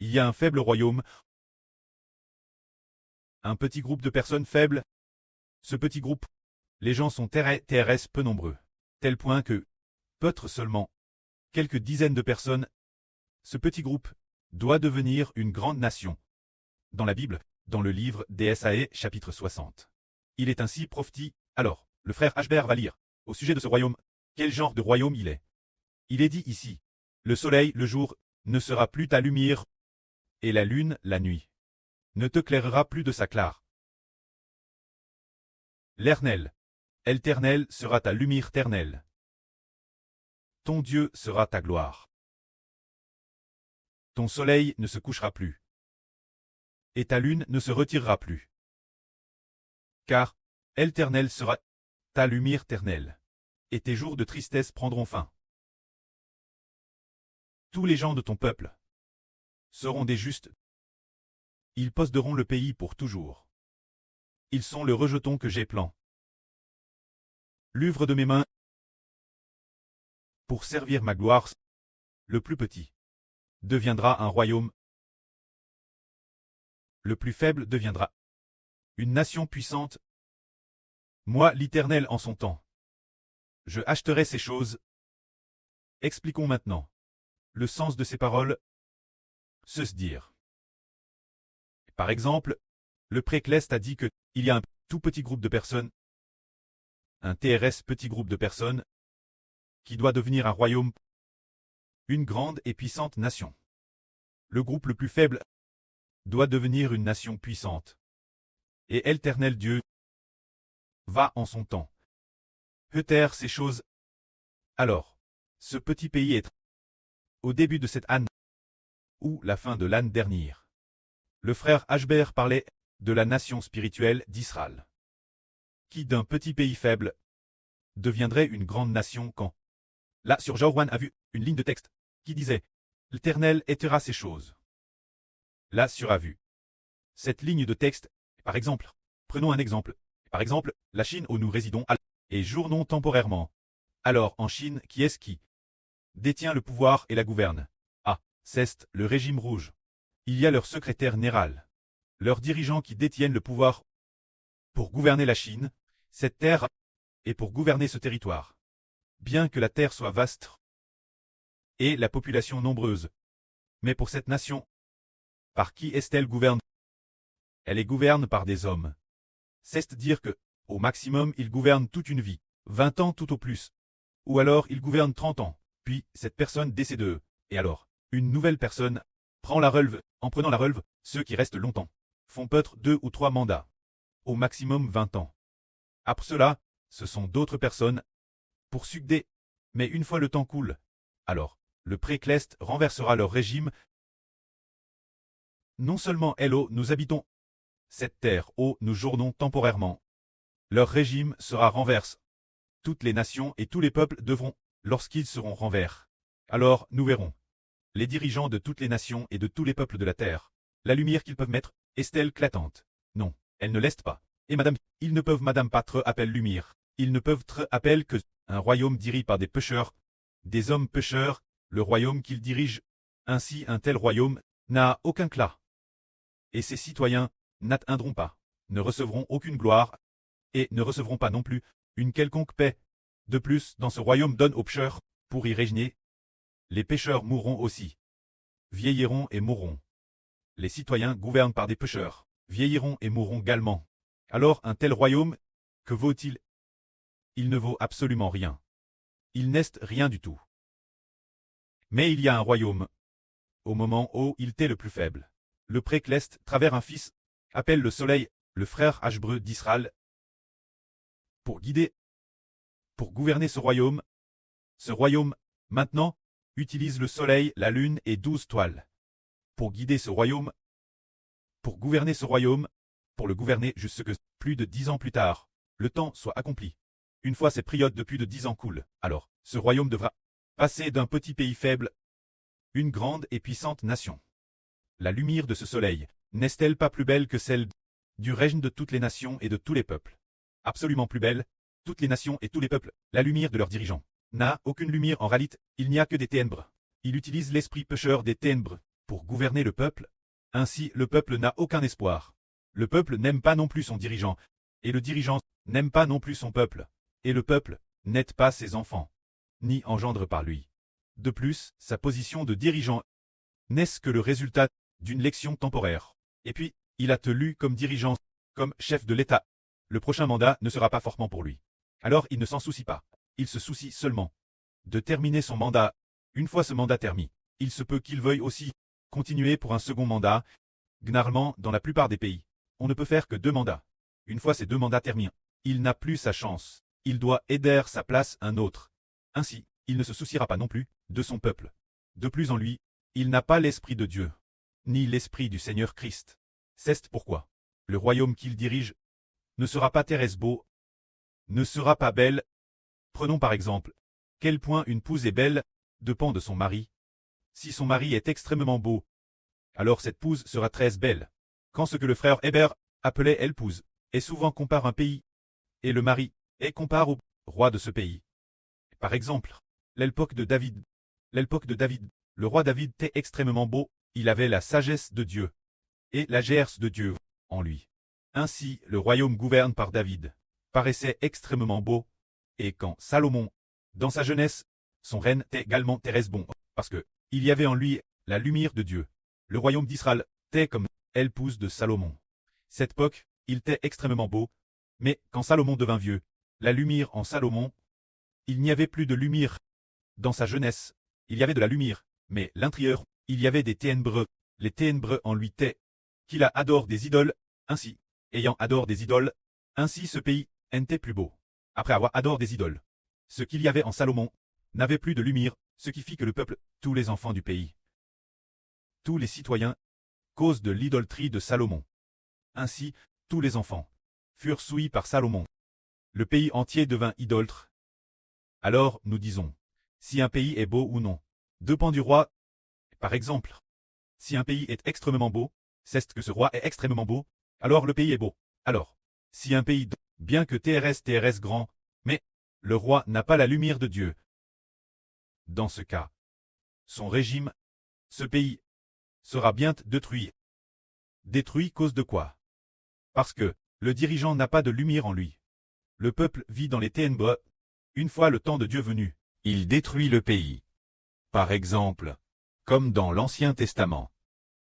Il y a un faible royaume, un petit groupe de personnes faibles. Ce petit groupe, les gens sont TRS peu nombreux, tel point que, peut-être seulement, quelques dizaines de personnes, ce petit groupe doit devenir une grande nation. Dans la Bible, dans le livre d'Ésaïe, chapitre 60. Il est ainsi prophétisé. Alors, le frère Ashbert va lire, au sujet de ce royaume, quel genre de royaume il est. Il est dit ici, le soleil, le jour, ne sera plus ta lumière, et la lune, la nuit, ne te clairera plus de sa clare. L'Éternel sera ta lumière ternelle. Ton Dieu sera ta gloire. Ton soleil ne se couchera plus, et ta lune ne se retirera plus. Car, l'Éternel sera ta lumière ternelle, et tes jours de tristesse prendront fin. Tous les gens de ton peuple seront des justes. Ils posséderont le pays pour toujours. Ils sont le rejeton que j'ai plan. L'œuvre de mes mains, pour servir ma gloire, le plus petit deviendra un royaume. Le plus faible deviendra une nation puissante. Moi, l'Éternel en son temps, je acheterai ces choses. Expliquons maintenant le sens de ces paroles. Se dire. Par exemple, le précleste a dit que il y a un tout petit groupe de personnes, un TRS petit groupe de personnes, qui doit devenir un royaume, une grande et puissante nation. Le groupe le plus faible doit devenir une nation puissante. Et l'Éternel Dieu va en son temps taire ces choses. Alors, ce petit pays est au début de cette âne, ou la fin de l'âne dernière. Le frère Ashbert parlait de la nation spirituelle d'Israël, qui d'un petit pays faible deviendrait une grande nation quand. Là, sur Johan a vu une ligne de texte qui disait « L'Éternel étera ces choses ». Là, sur a vu cette ligne de texte, par exemple, prenons un exemple. Par exemple, la Chine où nous résidons et journons temporairement. Alors, en Chine, qui est-ce qui détient le pouvoir et la gouverne? Ah, c'est le régime rouge. Il y a leur secrétaire général, leurs dirigeants qui détiennent le pouvoir pour gouverner la Chine, cette terre, et pour gouverner ce territoire. Bien que la terre soit vaste et la population nombreuse. Mais pour cette nation, par qui est-elle gouverne? Elle est gouverne par des hommes. C'est-à-dire que, au maximum, ils gouvernent toute une vie, 20 ans tout au plus. Ou alors ils gouvernent 30 ans, puis cette personne décède, et alors, une nouvelle personne prend la relève. En prenant la relève, ceux qui restent longtemps font peut-être 2 ou 3 mandats. Au maximum 20 ans. Après cela, ce sont d'autres personnes pour succéder. Mais une fois le temps coule, alors, le précleste renversera leur régime. Non seulement nous habitons cette terre où nous journons temporairement. Leur régime sera renverse. Toutes les nations et tous les peuples devront, lorsqu'ils seront renvers. Alors, nous verrons. Les dirigeants de toutes les nations et de tous les peuples de la terre. La lumière qu'ils peuvent mettre, est-elle éclatante? Non, elle ne l'est pas. Et madame, ils ne peuvent madame pas tre appel lumière. Ils ne peuvent tre appel que un royaume dirigé par des pécheurs, des hommes pécheurs, le royaume qu'ils dirigent. Ainsi un tel royaume n'a aucun clas. Et ses citoyens n'atteindront pas, ne recevront aucune gloire, et ne recevront pas non plus une quelconque paix. De plus, dans ce royaume donne aux pécheurs, pour y régner. Les pécheurs mourront aussi, vieilliront et mourront. Les citoyens gouvernent par des pécheurs, vieilliront et mourront également. Alors un tel royaume, que vaut-il? Il ne vaut absolument rien. Il n'est rien du tout. Mais il y a un royaume. Au moment où il était le plus faible, le précleste, travers un fils, appelle le soleil, le frère Ashbreu d'Israël, pour guider, pour gouverner ce royaume. Ce royaume, maintenant, utilise le soleil, la lune et 12 toiles. Pour guider ce royaume, pour gouverner ce royaume, pour le gouverner jusqu'à ce que, plus de 10 ans plus tard, le temps soit accompli. Une fois cette période de plus de 10 ans coule, alors, ce royaume devra passer d'un petit pays faible, une grande et puissante nation. La lumière de ce soleil, n'est-elle pas plus belle que celle du règne de toutes les nations et de tous les peuples? Absolument plus belle, toutes les nations et tous les peuples, la lumière de leurs dirigeants n'a aucune lumière en réalité, il n'y a que des ténèbres. Il utilise l'esprit pécheur des ténèbres, pour gouverner le peuple. Ainsi, le peuple n'a aucun espoir. Le peuple n'aime pas non plus son dirigeant, et le dirigeant n'aime pas non plus son peuple, et le peuple n'aide pas ses enfants, ni engendre par lui. De plus, sa position de dirigeant n'est-ce que le résultat d'une lection temporaire. Et puis, il a tenu comme dirigeant, comme chef de l'État. Le prochain mandat ne sera pas fortement pour lui. Alors il ne s'en soucie pas. Il se soucie seulement de terminer son mandat. Une fois ce mandat terminé, il se peut qu'il veuille aussi continuer pour un second mandat. Généralement, dans la plupart des pays, on ne peut faire que 2 mandats. Une fois ces 2 mandats terminés, il n'a plus sa chance. Il doit aider sa place un autre. Ainsi, il ne se souciera pas non plus de son peuple. De plus en lui, il n'a pas l'esprit de Dieu, ni l'esprit du Seigneur Christ. C'est pourquoi le royaume qu'il dirige ne sera pas beau, ne sera pas belle. Prenons par exemple, quel point une épouse est belle dépend de son mari. Si son mari est extrêmement beau, alors cette épouse sera très belle. Quand ce que le frère Héber appelait épouse est souvent compare un pays, et le mari est compare au roi de ce pays. Par exemple, l'époque de David. L'époque de David, le roi David était extrêmement beau, il avait la sagesse de Dieu, et la gerce de Dieu en lui. Ainsi, le royaume gouverne par David paraissait extrêmement beau, et quand Salomon, dans sa jeunesse, son règne était également très bon, parce que il y avait en lui la lumière de Dieu. Le royaume d'Israël était comme l'épouse de Salomon. Cette époque, il était extrêmement beau, mais quand Salomon devint vieux, la lumière en Salomon, il n'y avait plus de lumière. Dans sa jeunesse, il y avait de la lumière, mais l'intérieur, il y avait des ténèbres. Les ténèbres en lui étaient qu'il a adore des idoles, ainsi, ayant adore des idoles, ainsi ce pays n'était plus beau. Après avoir adore des idoles, ce qu'il y avait en Salomon n'avait plus de lumière, ce qui fit que le peuple, tous les enfants du pays, tous les citoyens, cause de l'idolâtrie de Salomon. Ainsi, tous les enfants furent souillés par Salomon. Le pays entier devint idolâtre. Alors, nous disons, si un pays est beau ou non, dépend du roi. Par exemple, si un pays est extrêmement beau, c'est que ce roi est extrêmement beau, alors le pays est beau. Alors, si un pays, bien que TRS grand, mais le roi n'a pas la lumière de Dieu, dans ce cas, son régime, ce pays, sera bien détruit. Détruit cause de quoi? Parce que le dirigeant n'a pas de lumière en lui. Le peuple vit dans les ténèbres. Une fois le temps de Dieu venu, il détruit le pays. Par exemple, comme dans l'Ancien Testament.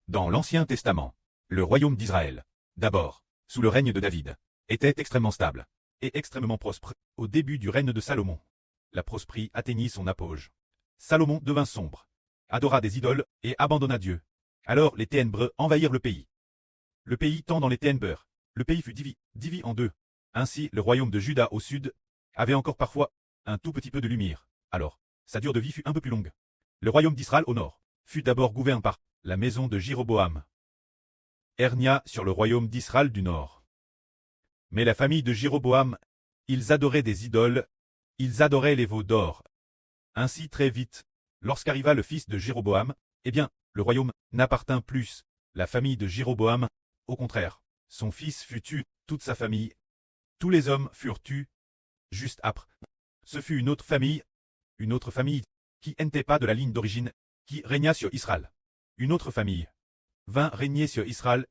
Dans l'Ancien Testament, le royaume d'Israël, d'abord, sous le règne de David, était extrêmement stable et extrêmement prospère au début du règne de Salomon. La prospérité atteignit son apogée. Salomon devint sombre, adora des idoles et abandonna Dieu. Alors les ténèbres envahirent le pays. Le pays tend dans les ténèbres. Le pays fut divisé en 2. Ainsi, le royaume de Juda au sud avait encore parfois un tout petit peu de lumière. Alors, sa durée de vie fut un peu plus longue. Le royaume d'Israël au nord fut d'abord gouverné par la maison de Jéroboam. Régna sur le royaume d'Israël du nord. Mais la famille de Jéroboam, ils adoraient des idoles, ils adoraient les veaux d'or. Ainsi très vite, lorsqu'arriva le fils de Jéroboam, eh bien, le royaume n'appartint plus la famille de Jéroboam. Au contraire, son fils fut tué, toute sa famille. Tous les hommes furent tués. Juste après, ce fut une autre famille qui n'était pas de la ligne d'origine, qui régna sur Israël. Une autre famille vint régner sur Israël.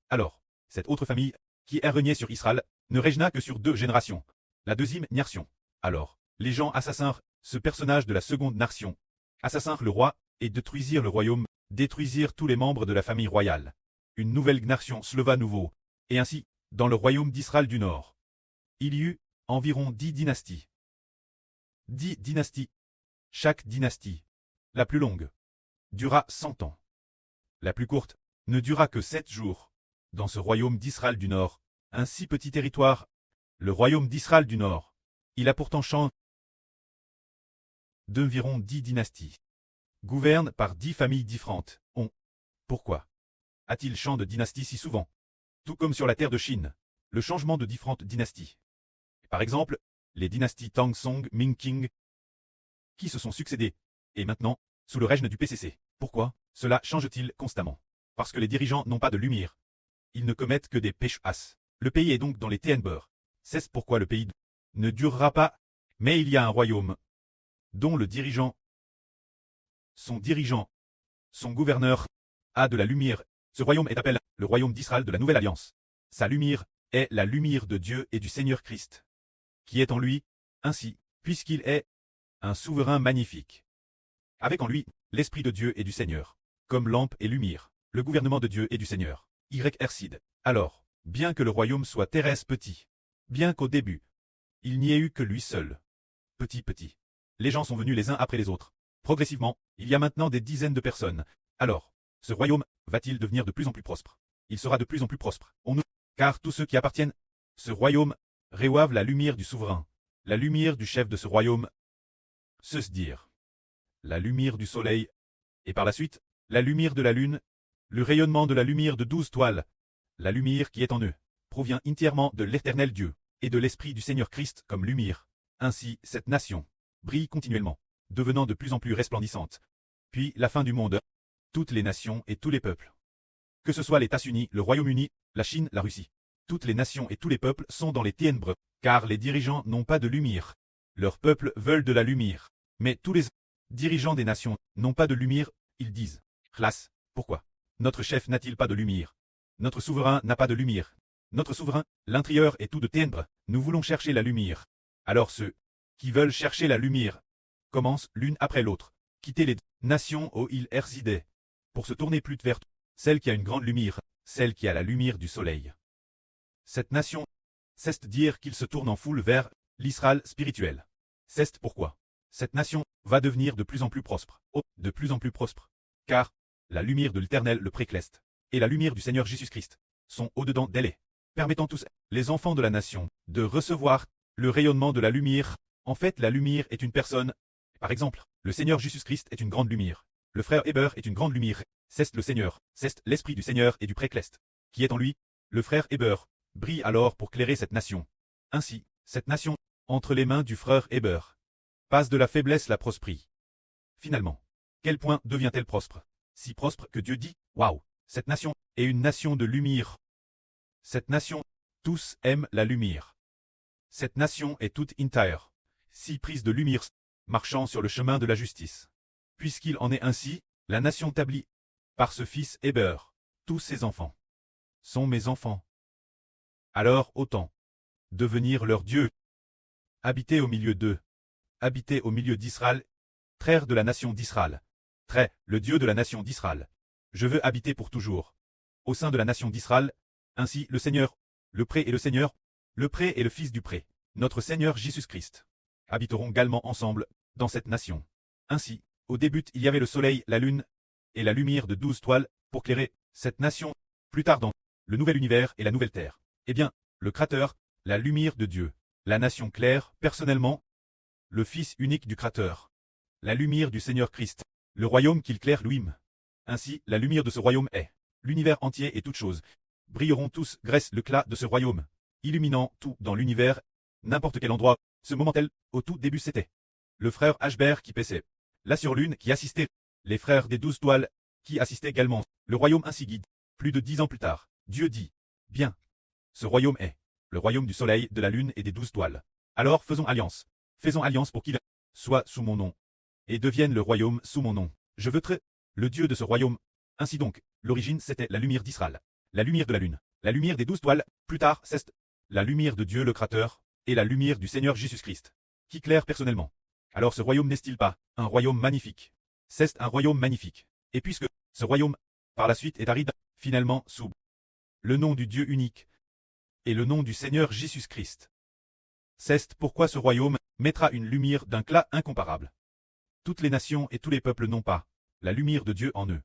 Alors, cette autre famille, qui a régné sur Israël, ne régna que sur 2 générations. La deuxième nation. Alors, les gens assassinèrent ce personnage de la seconde nation, assassinèrent le roi, et détruisirent le royaume, détruisirent tous les membres de la famille royale. Une nouvelle nation se leva nouveau, et ainsi, dans le royaume d'Israël du Nord, il y eut environ 10 dynasties. 10 dynasties. Chaque dynastie, la plus longue, dura 100 ans. La plus courte ne dura que 7 jours. Dans ce royaume d'Israël du Nord, un si petit territoire, le royaume d'Israël du Nord, il a pourtant changé d'environ 10 dynasties. Gouverne par 10 familles différentes. Pourquoi a-t-il changé de dynastie si souvent? Tout comme sur la terre de Chine, le changement de différentes dynasties. Par exemple, les dynasties Tang Song, Ming Qing, qui se sont succédées, et maintenant, sous le règne du PCC. Pourquoi cela change-t-il constamment? Parce que les dirigeants n'ont pas de lumière. Ils ne commettent que des péchés. Le pays est donc dans les ténèbres. C'est pourquoi le pays ne durera pas. Mais il y a un royaume dont le dirigeant, son gouverneur, a de la lumière. Ce royaume est appelé le royaume d'Israël de la Nouvelle Alliance. Sa lumière est la lumière de Dieu et du Seigneur Christ, qui est en lui, ainsi, puisqu'il est un souverain magnifique. Avec en lui, l'Esprit de Dieu et du Seigneur, comme lampe et lumière, le gouvernement de Dieu et du Seigneur, YRCID. Alors, bien que le royaume soit terrestre petit, bien qu'au début, il n'y ait eu que lui seul, petit, les gens sont venus les uns après les autres. Progressivement, il y a maintenant des dizaines de personnes. Alors, ce royaume va-t-il devenir de plus en plus prospère? Il sera de plus en plus prospère. Car tous ceux qui appartiennent, ce royaume, reçoivent la lumière du souverain, la lumière du chef de ce royaume, se dire, la lumière du soleil, et par la suite, la lumière de la lune, le rayonnement de la lumière de 12 toiles, la lumière qui est en eux, provient entièrement de l'Éternel Dieu, et de l'Esprit du Seigneur Christ comme lumière. Ainsi, cette nation brille continuellement, devenant de plus en plus resplendissante. Puis, la fin du monde, toutes les nations et tous les peuples. Que ce soit les États-Unis, le Royaume-Uni, la Chine, la Russie. Toutes les nations et tous les peuples sont dans les ténèbres, car les dirigeants n'ont pas de lumière. Leurs peuples veulent de la lumière. Mais tous les dirigeants des nations n'ont pas de lumière, ils disent. Classe, pourquoi? Notre chef n'a-t-il pas de lumière? Notre souverain n'a pas de lumière. Notre souverain, l'intérieur est tout de ténèbres, nous voulons chercher la lumière. Alors ceux qui veulent chercher la lumière commencent l'une après l'autre, quitter les nations où ils résidaient, pour se tourner plus vers celle qui a une grande lumière, celle qui a la lumière du soleil. Cette nation cesse de dire qu'ils se tournent en foule vers l'Israël spirituel. C'est pourquoi cette nation va devenir de plus en plus prospère, de plus en plus prospère, car la lumière de l'Éternel le précleste, et la lumière du Seigneur Jésus-Christ sont au-dedans d'elle, permettant tous les enfants de la nation de recevoir le rayonnement de la lumière. En fait, la lumière est une personne. Par exemple, le Seigneur Jésus-Christ est une grande lumière. Le frère Héber est une grande lumière. C'est le Seigneur, c'est l'Esprit du Seigneur et du précleste, qui est en lui. Le frère Héber brille alors pour clairer cette nation. Ainsi, cette nation, entre les mains du frère Héber, passe de la faiblesse à la prospérité. Finalement, quel point devient-elle prospère? Si prospère que Dieu dit, waouh, cette nation est une nation de lumière. Cette nation, tous aiment la lumière. Cette nation est toute entière, si prise de lumière, marchant sur le chemin de la justice. Puisqu'il en est ainsi, la nation établie par ce fils Héber, tous ses enfants sont mes enfants. Alors autant devenir leur Dieu, habiter au milieu d'eux, habiter au milieu d'Israël, traire de la nation d'Israël, trait, le Dieu de la nation d'Israël. Je veux habiter pour toujours au sein de la nation d'Israël. Ainsi le Seigneur, le pré et le Seigneur, le pré et le fils du pré, notre Seigneur Jésus-Christ, habiteront également ensemble dans cette nation. Ainsi, au début il y avait le soleil, la lune, et la lumière de 12 toiles, pour clairer cette nation, plus tard dans le nouvel univers et la nouvelle terre. Eh bien, le Créateur, la lumière de Dieu, la nation claire, personnellement, le Fils unique du Créateur, la lumière du Seigneur Christ, le royaume qu'il claire lui-même. Ainsi, la lumière de ce royaume est l'univers entier et toutes choses. Brilleront tous grâce l'éclat de ce royaume, illuminant tout dans l'univers, n'importe quel endroit. Ce moment-tel, au tout début c'était le frère Ashbert qui paissait, la surlune qui assistait, les frères des 12 toiles qui assistaient également, le royaume ainsi guide. Plus de 10 ans plus tard, Dieu dit, bien, ce royaume est le royaume du soleil, de la lune et des 12 toiles. Alors faisons alliance pour qu'il soit sous mon nom, et devienne le royaume sous mon nom. Je veux être le Dieu de ce royaume. Ainsi donc, l'origine c'était la lumière d'Israël, la lumière de la lune, la lumière des 12 toiles, plus tard c'est la lumière de Dieu le Créateur, et la lumière du Seigneur Jésus-Christ, qui claire personnellement. Alors ce royaume n'est-il pas un royaume magnifique? C'est un royaume magnifique. Et puisque ce royaume, par la suite est aride, finalement sous le nom du Dieu unique, et le nom du Seigneur Jésus-Christ. C'est pourquoi ce royaume mettra une lumière d'un éclat incomparable. Toutes les nations et tous les peuples n'ont pas la lumière de Dieu en eux.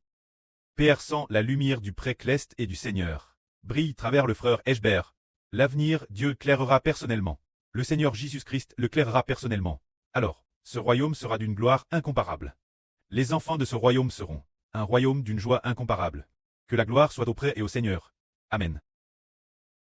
Perçant la lumière du précleste et du Seigneur, brille travers le frère Ashbert. L'avenir, Dieu clairera personnellement. Le Seigneur Jésus-Christ le clairera personnellement. Alors, ce royaume sera d'une gloire incomparable. Les enfants de ce royaume seront un royaume d'une joie incomparable. Que la gloire soit auprès et au Seigneur. Amen.